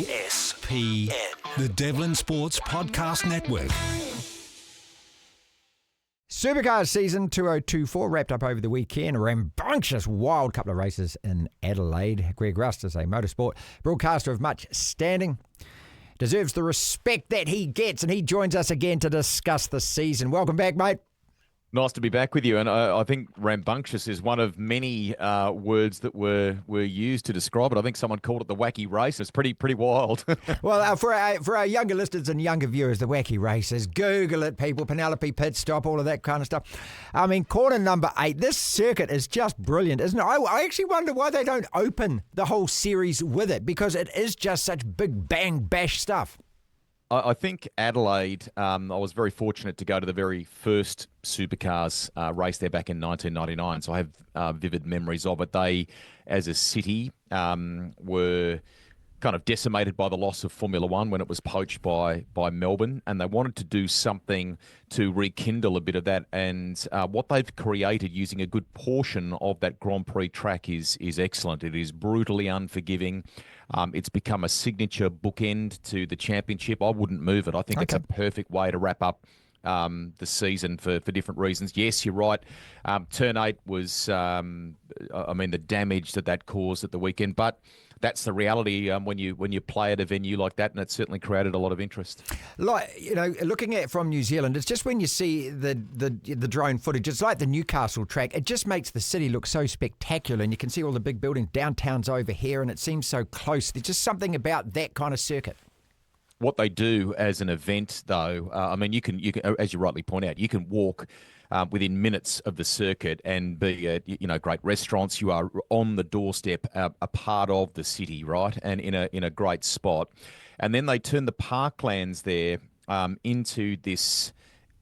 DSPN, the Devlin Sports Podcast Network. Supercars season 2024 wrapped up over the weekend. A rambunctious, wild couple of races in Adelaide. Greg Rust is a motorsport broadcaster of much standing. Deserves the respect that he gets, and he joins us again to discuss the season. Welcome back, mate. Nice to be back with you, and I think rambunctious is one of many words that were used to describe it. I think someone called it the wacky race. It's pretty wild. Well, for our younger listeners and younger viewers, the wacky races, Google it, people, Penelope Pit Stop, all of that kind of stuff. I mean, corner number 8, this circuit is just brilliant, isn't it? I actually wonder why they don't open the whole series with it, because it is just such big bang bash stuff. I think Adelaide, I was very fortunate to go to the very first Supercars race there back in 1999, so I have vivid memories of it. They, as a city, were kind of decimated by the loss of Formula One when it was poached by Melbourne, and they wanted to do something to rekindle a bit of that. And what they've created using a good portion of that Grand Prix track is excellent. It is brutally unforgiving. It's become a signature bookend to the championship. I wouldn't move it. I think it's a perfect way to wrap up the season for different reasons. Yes, you're right. Turn 8 was, the damage that caused at the weekend. But that's the reality when you play at a venue like that, and it certainly created a lot of interest. Like, looking at it from New Zealand, it's just when you see the drone footage, it's like the Newcastle track. It just makes the city look so spectacular, and you can see all the big buildings. Downtown's over here, and it seems so close. There's just something about that kind of circuit. What they do as an event, though, you can, as you rightly point out, you can walk within minutes of the circuit and be at great restaurants. You are on the doorstep, a part of the city, right, and in a great spot. And then they turn the parklands there into this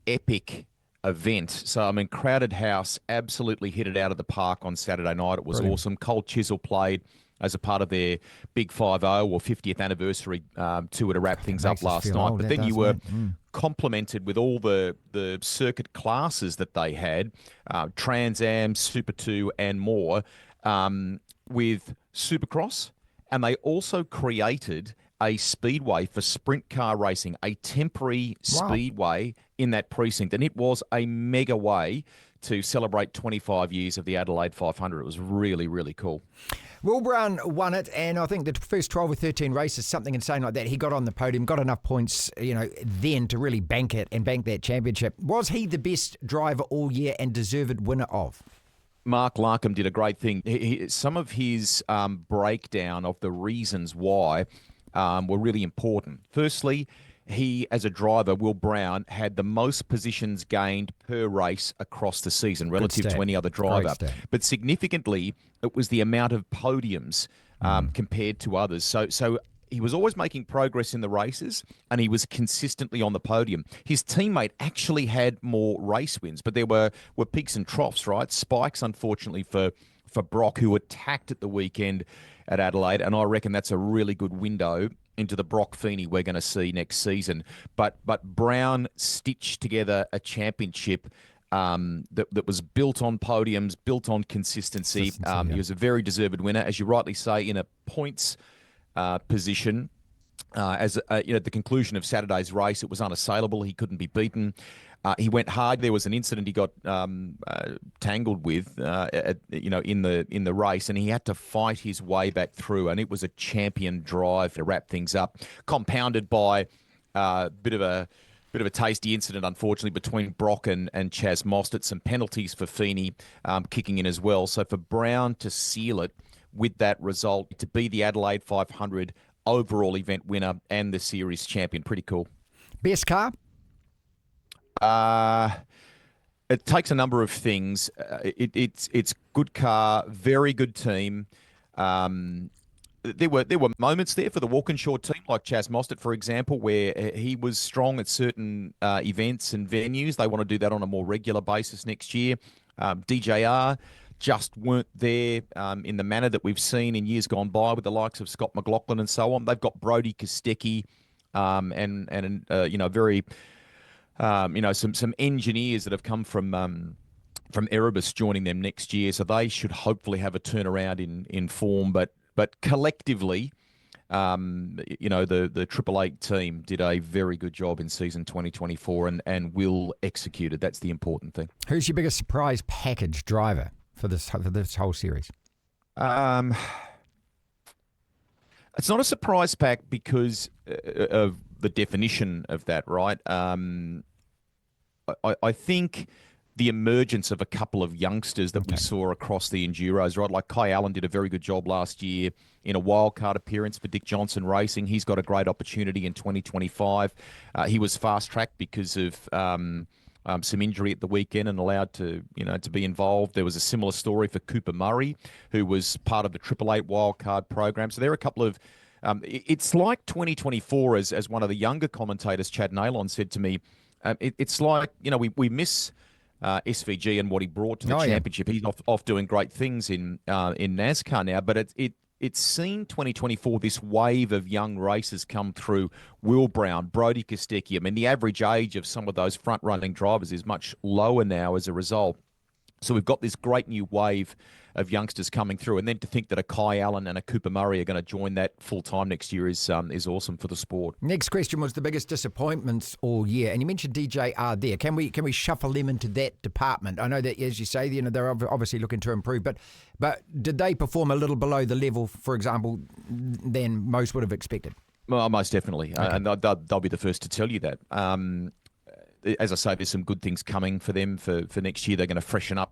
epic event. So Crowded House absolutely hit it out of the park on Saturday night. It was Brilliant. Awesome. Cold Chisel played as a part of their big 5-0 or 50th anniversary tour to wrap things up last night. But then you were complemented with all the circuit classes that they had, Trans Am, Super 2 and more, with Supercross. And they also created a speedway for sprint car racing, a temporary speedway in that precinct. And it was a mega way to celebrate 25 years of the Adelaide 500. It was really, really cool. Will Brown won it, and I think the first 12 or 13 races, something insane like that, he got on the podium, got enough points, then to really bank it and bank that championship. Was he the best driver all year and deserved winner of? Mark Larkham did a great thing. Some of his breakdown of the reasons why were really important. Firstly, he, as a driver, Will Brown, had the most positions gained per race across the season relative to any other driver. But significantly, it was the amount of podiums compared to others. So he was always making progress in the races, and he was consistently on the podium. His teammate actually had more race wins, but there were peaks and troughs, right? Spikes, unfortunately, for Broc, who attacked at the weekend at Adelaide, and I reckon that's a really good window into the Broc Feeney we're going to see next season. But Brown stitched together a championship that was built on podiums, built on consistency. He was a very deserved winner, as you rightly say, in a points position. At the conclusion of Saturday's race, it was unassailable. He couldn't be beaten. He went hard. There was an incident he got tangled with, in the race, and he had to fight his way back through. And it was a champion drive to wrap things up, compounded by a bit of a tasty incident, unfortunately, between Broc and Chaz Mostert. Some penalties for Feeney kicking in as well. So for Brown to seal it with that result, to be the Adelaide 500 overall event winner and the series champion, pretty cool. Best car? It takes a number of things. It's good car, very good team. There were moments there for the Walkinshaw team, like Chaz Mostert, for example, where he was strong at certain events and venues. They want to do that on a more regular basis next year. DJR just weren't there in the manner that we've seen in years gone by with the likes of Scott McLaughlin and so on. They've got Brodie Kostecki and very some engineers that have come from Erebus joining them next year, so they should hopefully have a turnaround in form. But collectively, the Triple Eight team did a very good job in season 2024 and will execute it. That's the important thing. Who's your biggest surprise package driver for this whole series? It's not a surprise pack because of the definition of that, right? I think the emergence of a couple of youngsters that we saw across the Enduros, right? Like Kai Allen did a very good job last year in a wildcard appearance for Dick Johnson Racing. He's got a great opportunity in 2025. He was fast-tracked because of some injury at the weekend and allowed to be involved. There was a similar story for Cooper Murray, who was part of the Triple Eight wildcard program. So there are a couple of it's like 2024, as one of the younger commentators, Chad Nalon, said to me, it's like, we miss SVG and what he brought to the championship. He's off doing great things in NASCAR now, but it's seen 2024, this wave of young racers come through. Will Brown, Brody Kostecki. I mean, the average age of some of those front-running drivers is much lower now as a result. So we've got this great new wave of youngsters coming through, and then to think that a Kai Allen and a Cooper Murray are going to join that full-time next year is awesome for the sport. Next question was the biggest disappointments all year, and you mentioned DJR there. Can we shuffle them into that department? I know that, as you say, they're obviously looking to improve, but did they perform a little below the level, for example, than most would have expected? Well, most definitely, and they'll be the first to tell you that. As I say, there's some good things coming for them for next year. They're going to freshen up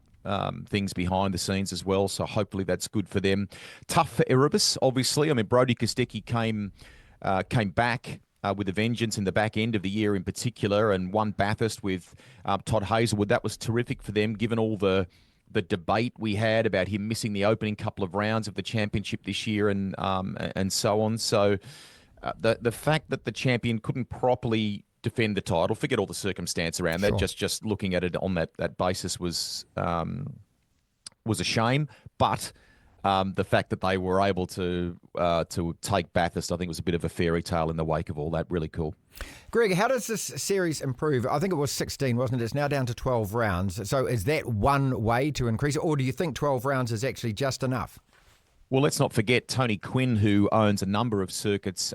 things behind the scenes as well, so hopefully that's good for them. Tough for Erebus, obviously. I mean, Brody Kostecki came back with a vengeance in the back end of the year in particular, and won Bathurst with Todd Hazelwood. That was terrific for them, given all the debate we had about him missing the opening couple of rounds of the championship this year and so on. So the fact that the champion couldn't properly defend the title, forget all the circumstance around that. Just looking at it on that basis was a shame. But the fact that they were able to take Bathurst, I think, was a bit of a fairy tale in the wake of all that. Really cool. Greg, how does this series improve? I think it was 16, wasn't it? It's now down to 12 rounds. So is that one way to increase it, or do you think 12 rounds is actually just enough? Well, let's not forget Tony Quinn, who owns a number of circuits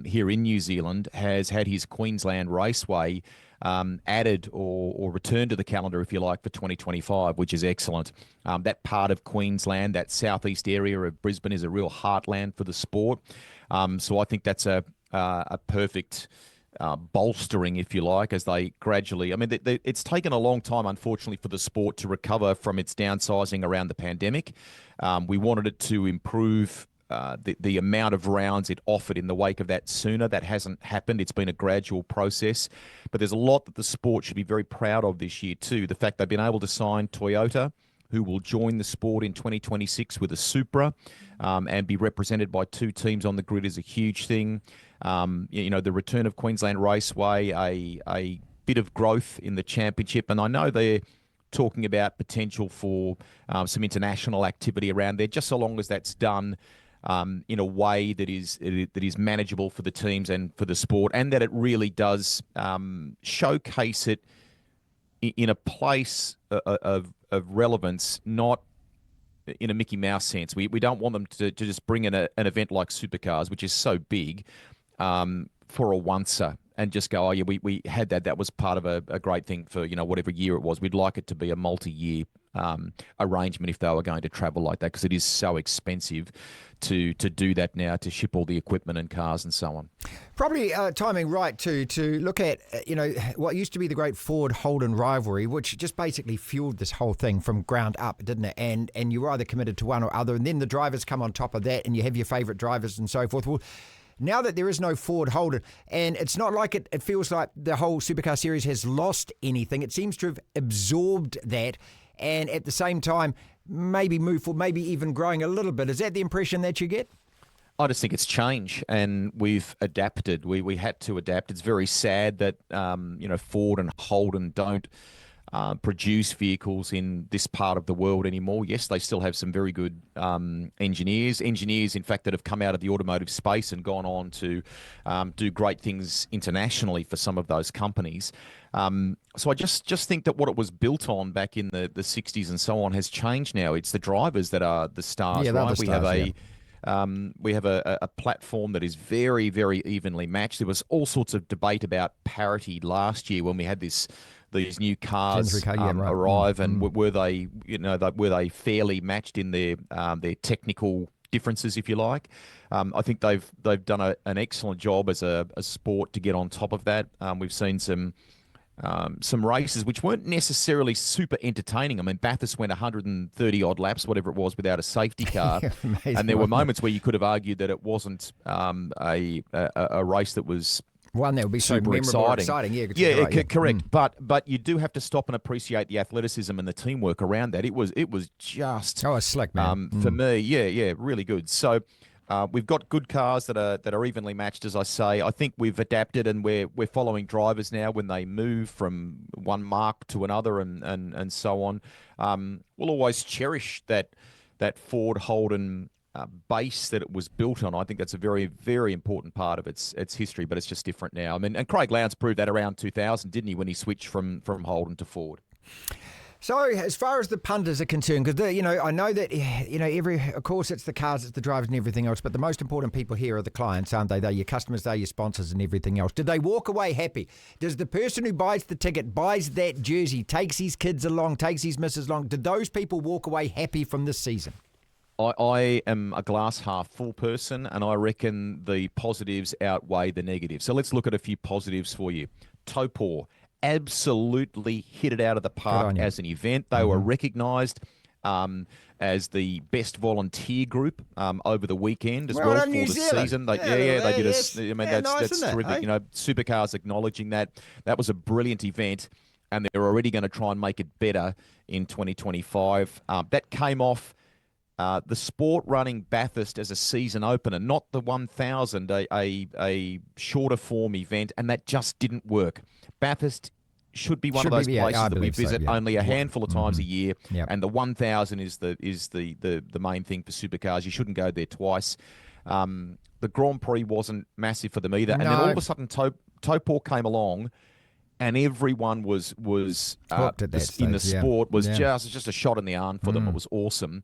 here in New Zealand, has had his Queensland Raceway added or returned to the calendar, if you like, for 2025, which is excellent. That part of Queensland, that southeast area of Brisbane, is a real heartland for the sport. So I think that's a perfect bolstering, if you like, as they gradually... I mean, it's taken a long time, unfortunately, for the sport to recover from its downsizing around the pandemic. We wanted it to improve the amount of rounds it offered in the wake of that sooner. That hasn't happened. It's been a gradual process. But there's a lot that the sport should be very proud of this year too. The fact they've been able to sign Toyota, who will join the sport in 2026 with a Supra and be represented by two teams on the grid, is a huge thing. The return of Queensland Raceway, a bit of growth in the championship. And I know they're talking about potential for some international activity around there, just so long as that's done in a way that is manageable for the teams and for the sport, and that it really does showcase it in a place of relevance, not in a Mickey Mouse sense. We don't want them to just bring in an event like Supercars, which is so big, for a oncer and just go, oh yeah, we had that. That was part of a great thing for, whatever year it was. We'd like it to be a multi-year arrangement if they were going to travel like that, because it is so expensive to do that now, to ship all the equipment and cars and so on. Probably timing right to look at what used to be the great Ford-Holden rivalry, which just basically fueled this whole thing from ground up, didn't it? And you're either committed to one or other, and then the drivers come on top of that, and you have your favourite drivers and so forth. Well, now that there is no Ford-Holden, and it's not like it feels like the whole Supercar series has lost anything. It seems to have absorbed that, and at the same time, maybe move forward, maybe even growing a little bit. Is that the impression that you get? I just think it's change, and we've adapted. We had to adapt. It's very sad that Ford and Holden don't produce vehicles in this part of the world anymore. Yes, they still have some very good engineers, in fact, that have come out of the automotive space and gone on to do great things internationally for some of those companies. So I just think that what it was built on back in the 60s and so on has changed now. It's the drivers that are the stars, right? We have We have a platform that is very, very evenly matched. There was all sorts of debate about parity last year when we had these new cars arrive, and were they, were they fairly matched in their technical differences, if you like. I think they've done an excellent job as a sport to get on top of that. We've seen some races which weren't necessarily super entertaining. I mean, Bathurst went 130 odd laps, whatever it was, without a safety car, Amazing, and there were moments where you could have argued that it wasn't a race that was one that would be so super memorable or exciting. Yeah, correct. But you do have to stop and appreciate the athleticism and the teamwork around that. It was just it's slick, man. For me. Yeah, really good. So we've got good cars that are evenly matched, as I say. I think we've adapted, and we're following drivers now when they move from one mark to another, and so on. We'll always cherish that Ford-Holden base that it was built on. I think that's a very, very important part of its history, but it's just different now. I mean, and Craig Lowndes proved that around 2000, didn't he, when he switched from Holden to Ford? So, as far as the punters are concerned, because I know that of course, it's the cars, it's the drivers, and everything else. But the most important people here are the clients, aren't they? They're your customers, they're your sponsors, and everything else. Did they walk away happy? Does the person who buys the ticket, buys that jersey, takes his kids along, takes his missus along? Did those people walk away happy from this season? I am a glass half full person, and I reckon the positives outweigh the negatives. So let's look at a few positives for you. Topor absolutely hit it out of the park as an event. They were recognised as the best volunteer group over the weekend as well for the season. They did. I mean, that's terrific. Hey? Supercars acknowledging that. That was a brilliant event, and they're already going to try and make it better in 2025. That came off the sport running Bathurst as a season opener, not the 1000, a shorter form event, and that just didn't work. Bathurst should be one of those places that we visit only a handful of times a year, and the 1000 is the main thing for Supercars. You shouldn't go there twice. The Grand Prix wasn't massive for them either, and then all of a sudden Topor came along, and everyone was in the sport was just a shot in the arm for them. It was awesome.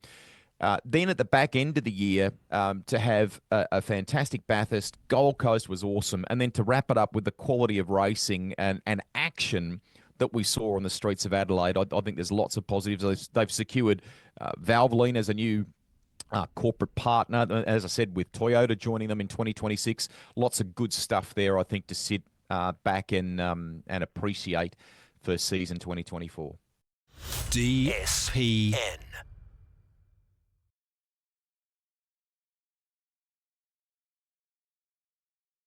Then at the back end of the year, to have a fantastic Bathurst, Gold Coast was awesome. And then to wrap it up with the quality of racing and action that we saw on the streets of Adelaide, I think there's lots of positives. They've secured Valvoline as a new corporate partner, as I said, with Toyota joining them in 2026. Lots of good stuff there, I think, to sit back and appreciate for season 2024. DSPN.